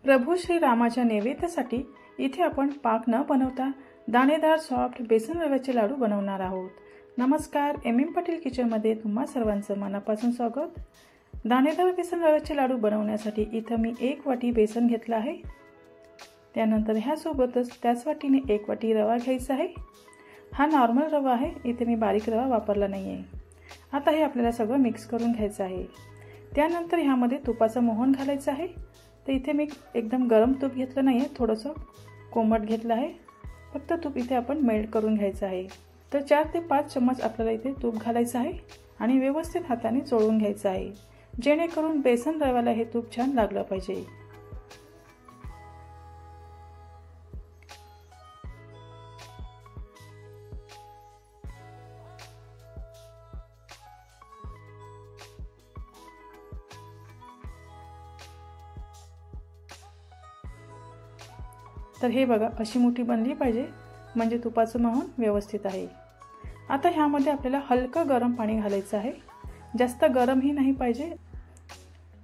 प्रभू श्री रामाच्या नैवेद्यासाठी इथे आपण पाक न बनवता दाणेदार सॉफ्ट बेसन रव्याचे लाडू बनवणार आहोत। नमस्कार, एम पाटील किचनमध्ये तुम्हा सर्वांचं मनापासून स्वागत। दाणेदार बेसन रव्याचे लाडू बनवण्यासाठी इथं मी 1 वाटी बेसन घेतलं आहे। त्यानंतर ह्यासोबतच त्याच वाटीने 1 वाटी रवा घ्यायचा आहे। हा नॉर्मल रवा आहे, इथे मी बारीक रवा वापरला नाही आहे। आता हे आपल्याला सगळं मिक्स करून घ्यायचं आहे। त्यानंतर ह्यामध्ये तुपाचं मोहन घालायचं आहे। तर इथे मी एकदम गरम तूप घेतलं नाही आहे, थोडंसं कोमट घेतलं आहे। फक्त तूप इथे आपण मेल्ट करून घ्यायचं आहे। तर 4 ते 5 चम्मच आपल्याला इथे तूप घालायचं आहे आणि व्यवस्थित हाताने चोळून घ्यायचं आहे, जेणेकरून बेसन रव्याला हे तूप छान लागलं पाहिजे। तर हे बघा, अशी मुठी बनली पाहिजे, म्हणजे तुपाचं मोहन व्यवस्थित आहे। आता ह्यामध्ये आपल्याला हलकं गरम पाणी घालायचं आहे। जास्त गरमही नाही पाहिजे,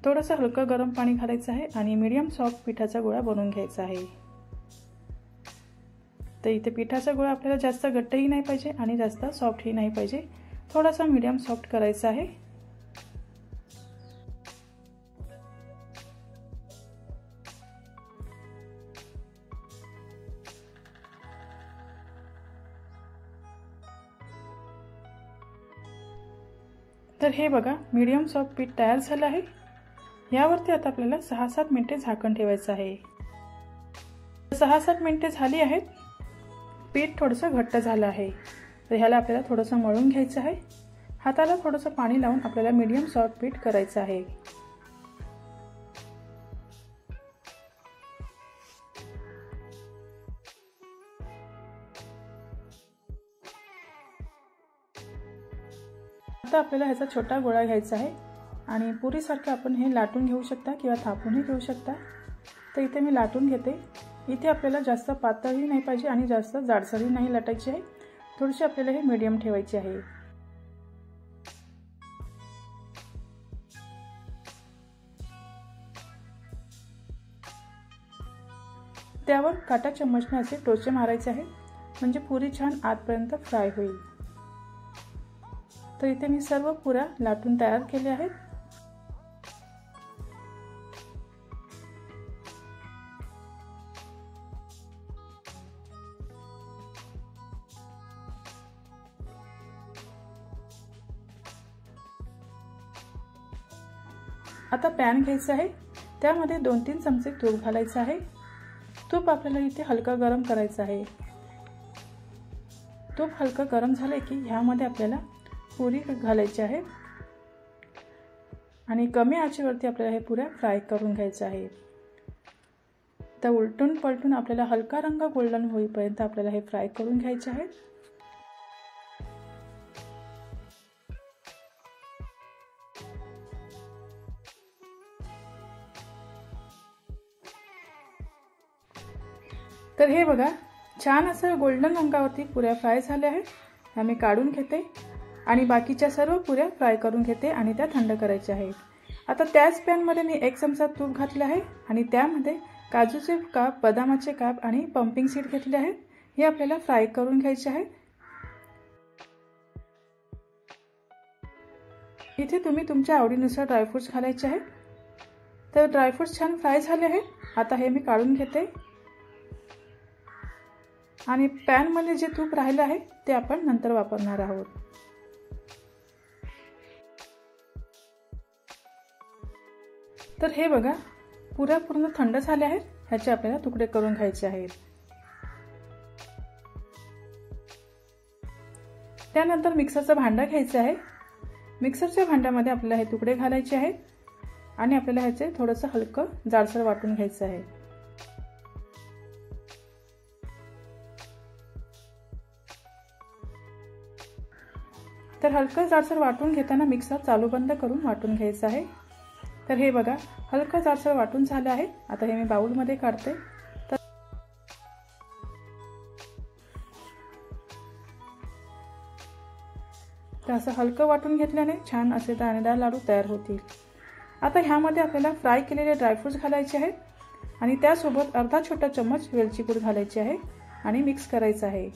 थोडंसं हलकं गरम पाणी घालायचं आहे आणि मीडियम सॉफ्ट पिठाचा गोळा बनवून घ्यायचा आहे। तर इथे पिठाचा गोळा आपल्याला जास्त घट्टही नाही पाहिजे आणि जास्त सॉफ्टही नाही पाहिजे, थोडासा मीडियम सॉफ्ट करायचा आहे। तर हे बघा, मीडियम सॉफ्ट पीठ तयार झालं आहे। यावरती आता आपल्याला 6-7 मिनिटे झाकण ठेवायचं आहे। 6-7 मिनिटे झाली आहेत। पीठ थोडंसं घट्ट झालं आहे, तर ह्याला आपल्याला थोडंसं मळून घ्यायचं आहे। हाताला थोडंसं पाणी लावून आपल्याला मीडियम सॉफ्ट पीठ करायचं आहे। आता आपल्याला ह्याचा छोटा गोळा घ्यायचा आहे आणि पुरीसारखं आपण हे लाटून घेऊ शकता किंवा थापूनही घेऊ शकता। तर इथे मी लाटून घेते। इथे आपल्याला जास्त पातळही नाही पाहिजे आणि जास्त जाडसरही नाही लाटायची आहे, थोडीशी आपल्याला हे मीडियम ठेवायची आहे। त्यावर काटा चम्मचने असे टोचे मारायचे आहे, म्हणजे पुरी छान आतपर्यंत फ्राय होईल। तर इथे मी सर्व पुऱ्या लाटून तयार केल्या आहेत। आता पॅन घ्यायचा आहे, त्यामध्ये 2-3 चमचे तूप घालायचं आहे। तूप आपल्याला इथे हलका गरम करायचं आहे। तूप हलका गरम झाले की ह्यामध्ये आपल्याला पुरी घालायची आहे आणि कमी आचेवरती आपल्याला हे पुऱ्या फ्राय करून घ्यायचं आहे। तर उलटून पलटून आपल्याला हलका रंग गोल्डन होईपर्यंत आपल्याला हे फ्राय करून घ्यायचे आहे। तर हे बघा, छान असं गोल्डन रंगावरती पुऱ्या फ्राय झाल्या आहेत। ह्या मी काढून घेते आणि बाकीच्या सर्व पुऱ्या फ्राय करून घेते आणि त्या थंड करायच्या आहेत। आता त्याच पॅनमध्ये मी 1 चमचा तूप घातलं आहे आणि त्यामध्ये काजूचे काप, बदामाचे काप आणि पंपिंग सीड घेतले आहेत। हे आपल्याला फ्राय करून घ्यायचे आहेत। इथे तुम्ही तुमच्या आवडीनुसार ड्रायफ्रुट्स घालायचे आहेत। तर ड्रायफ्रुट्स छान फ्राय झाले आहेत। आता हे मी काढून घेते आणि पॅनमध्ये जे तूप राहिलं आहे ते आपण नंतर वापरणार आहोत। तर हे बघा, पुऱ्या पूर्ण थंड झाल्या आहेत। ह्याचे आपल्याला तुकडे करून घ्यायचे आहेत। त्यानंतर मिक्सरचं भांडं घ्यायचं आहे। मिक्सरच्या भांड्यामध्ये आपल्याला हे तुकडे घालायचे आहेत आणि आपल्याला ह्याचे थोडंसं हलकं जाडसर वाटून घ्यायचं आहे। तर हलकं जाडसर वाटून घेताना मिक्सर चालू बंद करून वाटून घ्यायचं आहे। तर हे बघा, हलकं जाडसर वाटून झालं आहे। आता हे मी बाउलमध्ये काढते। तर असं हलकं वाटून घेतल्याने छान असे दाणेदार लाडू तयार होतील। आता ह्यामध्ये आपल्याला फ्राय केलेले ड्रायफ्रुट्स घालायचे आहेत आणि त्यासोबत अर्धा छोटा चम्मच वेलची पूड घालायची आहे आणि मिक्स करायचं आहे।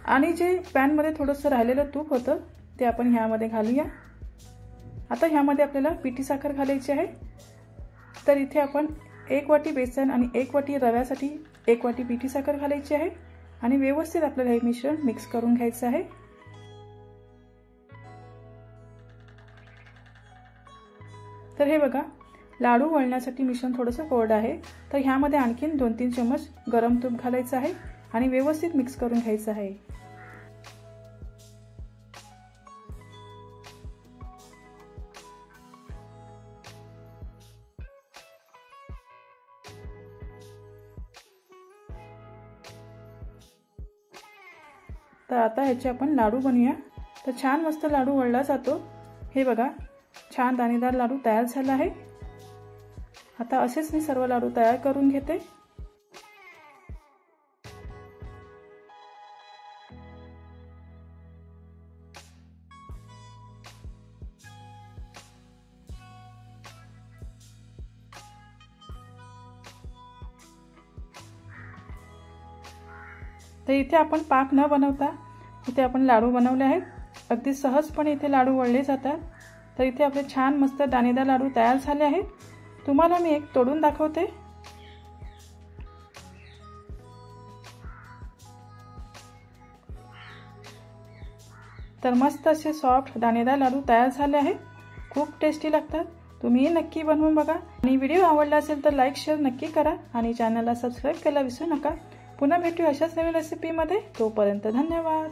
आणि जे पॅन मध्ये थोडंसं राहिलेलं तूप होतं ते आपण ह्यामध्ये घालूया। आता ह्यामध्ये आपल्याला पिठी साखर घालायची आहे। तर इथे आपण 1 वाटी बेसन आणि 1 वाटी रव्यासाठी 1 वाटी पिठी साखर घालायची आहे आणि व्यवस्थित आपल्याला हे मिश्रण मिक्स करून घ्यायचं आहे। तर हे बघा, लाडू वळण्यासाठी मिश्रण थोडंसं कोरडं आहे, तर ह्यामध्ये आणखीन 2-3 चम्मच गरम तूप घालायचं आहे आणि व्यवस्थित मिक्स करून घ्यायचं आहे। तर आता ह्याचे आपण लाडू बनवूया। तर छान मस्त लाडू वळला जातो। हे बघा, छान दाणेदार लाडू तयार झाला आहे। आता असेच मी सर्व लाडू तयार करून घेते। तर इथे आपण पाक न बनवता इथे आपण लाडू बनवले आहेत। अगदी सहजपणे इथे लाडू वळले जातात। तर इथे आपले छान मस्त दाणेदार लाडू तयार झाले आहेत। तुम्हाला मी एक तोडून दाखवते। तर मस्त असे सॉफ्ट दाणेदार लाडू तयार झाले आहेत। खूप टेस्टी लागतात। तुम्ही नक्की बनवून बघा आणि व्हिडिओ आवडला असेल तर लाईक शेअर नक्की करा आणि चॅनलला सबस्क्राइब करायला विसरू नका। पुन्हा भेटू अशाच नवीन रेसिपीमध्ये। तोपर्यंत धन्यवाद।